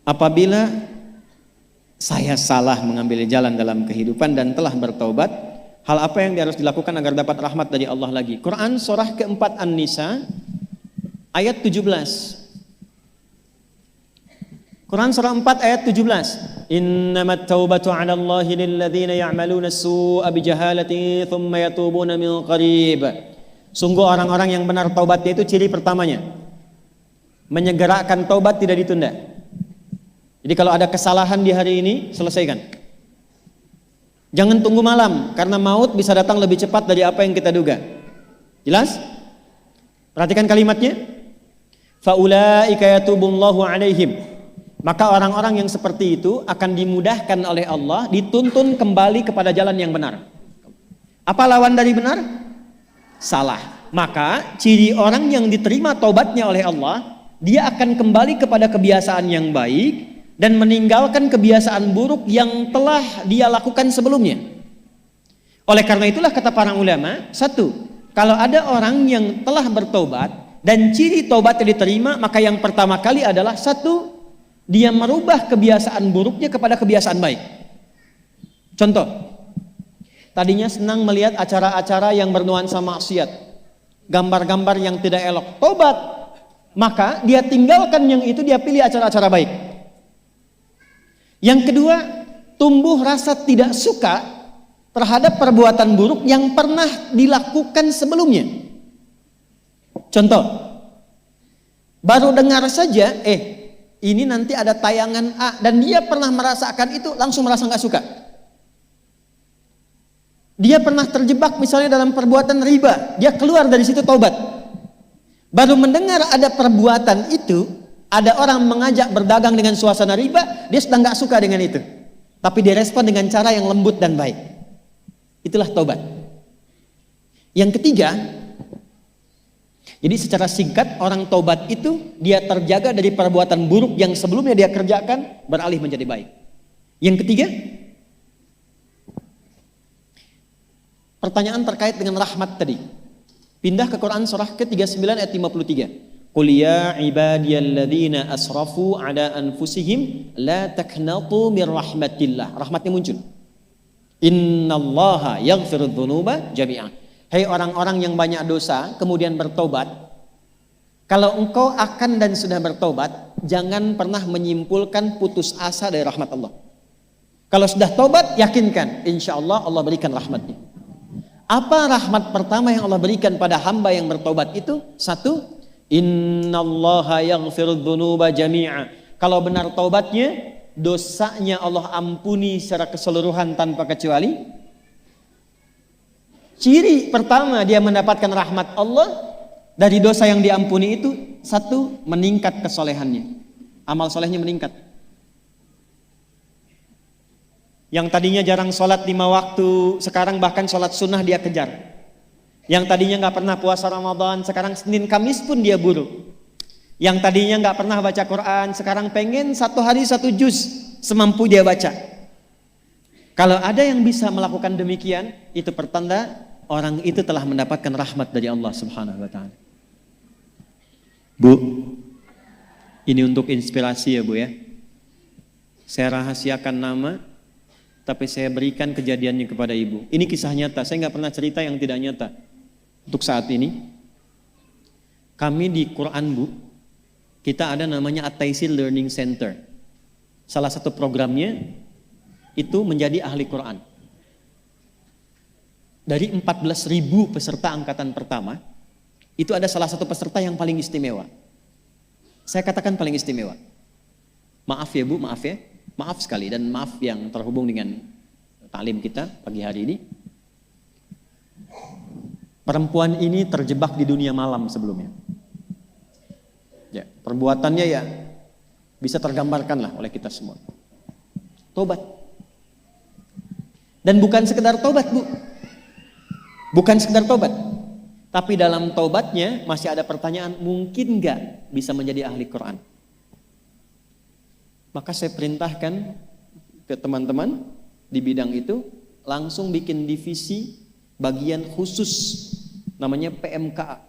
apabila saya salah mengambil jalan dalam kehidupan dan telah bertaubat, hal apa yang harus dilakukan agar dapat rahmat dari Allah lagi? Quran surah keempat An-Nisa ayat 17. Quran surah 4 ayat 17. Innamat taubatu 'ala Allahi lil ladzina ya'maluna as-su'a bi jahalati tsumma yatubuna min qarib. Sungguh orang-orang yang benar taubatnya itu ciri pertamanya, menyegerakan taubat, tidak ditunda. Jadi kalau ada kesalahan di hari ini, selesaikan. Jangan tunggu malam, karena maut bisa datang lebih cepat dari apa yang kita duga. Jelas? Perhatikan kalimatnya. Faulaika yatubullahu alaihim. Maka orang-orang yang seperti itu akan dimudahkan oleh Allah, dituntun kembali kepada jalan yang benar. Apa lawan dari benar? Salah. Maka ciri orang yang diterima taubatnya oleh Allah, dia akan kembali kepada kebiasaan yang baik dan meninggalkan kebiasaan buruk yang telah dia lakukan sebelumnya. Oleh karena itulah kata para ulama, satu, kalau ada orang yang telah bertobat dan ciri taubatnya diterima, maka yang pertama kali adalah satu, dia merubah kebiasaan buruknya kepada kebiasaan baik. Contoh, tadinya senang melihat acara-acara yang bernuansa maksiat, gambar-gambar yang tidak elok, tobat, maka dia tinggalkan yang itu, dia pilih acara-acara baik. Yang kedua, tumbuh rasa tidak suka terhadap perbuatan buruk yang pernah dilakukan sebelumnya. Contoh, baru dengar saja, ini nanti ada tayangan A, dan dia pernah merasakan itu, langsung merasa nggak suka. Dia pernah terjebak misalnya dalam perbuatan riba, dia keluar dari situ taubat. Baru mendengar ada perbuatan itu, ada orang mengajak berdagang dengan suasana riba, dia sedang nggak suka dengan itu, tapi direspon dengan cara yang lembut dan baik. Itulah taubat. Yang ketiga, jadi secara singkat, orang taubat itu dia terjaga dari perbuatan buruk yang sebelumnya dia kerjakan, beralih menjadi baik. Yang ketiga, pertanyaan terkait dengan rahmat tadi. Pindah ke Quran surah ke-39 ayat 53. Qul ya ibadiyalladzina asrafu ala anfusihim la taqnatu mir rahmatillah. Rahmatnya muncul. Innallaha yaghfirudz dzunuba jami'an. Hei orang-orang yang banyak dosa kemudian bertobat, kalau engkau akan dan sudah bertobat, jangan pernah menyimpulkan putus asa dari rahmat Allah. Kalau sudah tobat, yakinkan insyaallah Allah berikan rahmatnya. Apa rahmat pertama yang Allah berikan pada hamba yang bertobat itu? Satu, innallaha yaghfirudz dzunuba jami'a. Kalau benar taubatnya, dosanya Allah ampuni secara keseluruhan tanpa kecuali. Ciri pertama dia mendapatkan rahmat Allah dari dosa yang diampuni itu, satu, meningkat kesolehannya, amal solehnya meningkat. Yang tadinya jarang sholat 5 waktu, sekarang bahkan sholat sunnah dia kejar. Yang tadinya nggak pernah puasa Ramadan, sekarang Senin Kamis pun dia buru. Yang tadinya nggak pernah baca Quran, sekarang pengen 1 hari 1 juz, semampu dia baca. Kalau ada yang bisa melakukan demikian, itu pertanda orang itu telah mendapatkan rahmat dari Allah Subhanahu wa Ta'ala. Bu, ini untuk inspirasi ya Bu ya. Saya rahasiakan nama, tapi saya berikan kejadiannya kepada Ibu. Ini kisah nyata, saya nggak pernah cerita yang tidak nyata. Untuk saat ini, kami di Quran Bu, kita ada namanya At-Taisir Learning Center. Salah satu programnya itu menjadi ahli Quran. Dari 14.000 peserta angkatan pertama, itu ada salah satu peserta yang paling istimewa. Saya katakan paling istimewa. Maaf ya Bu, maaf ya. Maaf sekali, dan maaf yang terhubung dengan taklim kita pagi hari ini. Perempuan ini terjebak di dunia malam sebelumnya. Ya, perbuatannya ya bisa tergambarkan lah oleh kita semua. Tobat. Dan bukan sekedar tobat Bu. Bukan sekedar tobat. Tapi dalam tobatnya masih ada pertanyaan, mungkin gak bisa menjadi ahli Quran? Maka saya perintahkan ke teman-teman di bidang itu, langsung bikin divisi bagian khusus namanya PMKA,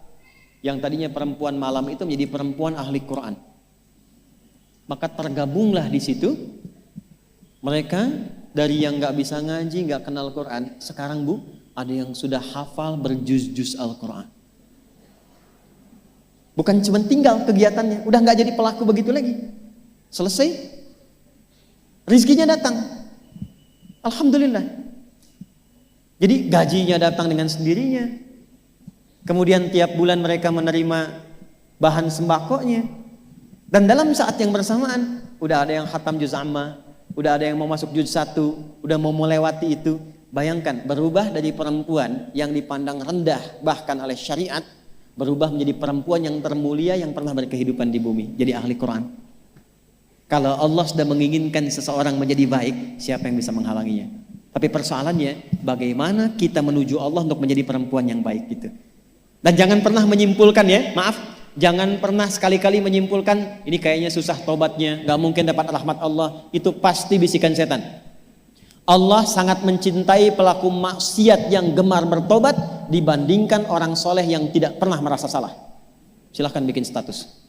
yang tadinya perempuan malam itu menjadi perempuan ahli Quran. Maka tergabunglah di situ mereka dari yang nggak bisa ngaji, nggak kenal Quran. Sekarang Bu, ada yang sudah hafal berjuz-juz Al-Quran. Bukan cuma tinggal kegiatannya, udah nggak jadi pelaku begitu lagi. Selesai, rizkinya datang. Alhamdulillah. Jadi gajinya datang dengan sendirinya. Kemudian tiap bulan mereka menerima bahan sembakonya. Dan dalam saat yang bersamaan, udah ada yang khatam juz amma, udah ada yang mau masuk juz 1, udah mau melewati itu. Bayangkan, berubah dari perempuan yang dipandang rendah bahkan oleh syariat, berubah menjadi perempuan yang termulia yang pernah berkehidupan di bumi, jadi ahli Quran. Kalau Allah sudah menginginkan seseorang menjadi baik, siapa yang bisa menghalanginya? Tapi persoalannya, bagaimana kita menuju Allah untuk menjadi perempuan yang baik gitu. Dan jangan pernah menyimpulkan ya, maaf, jangan pernah sekali-kali menyimpulkan ini kayaknya susah tobatnya, gak mungkin dapat rahmat Allah. Itu pasti bisikan setan. Allah sangat mencintai pelaku maksiat yang gemar bertobat dibandingkan orang soleh yang tidak pernah merasa salah. Silahkan bikin status.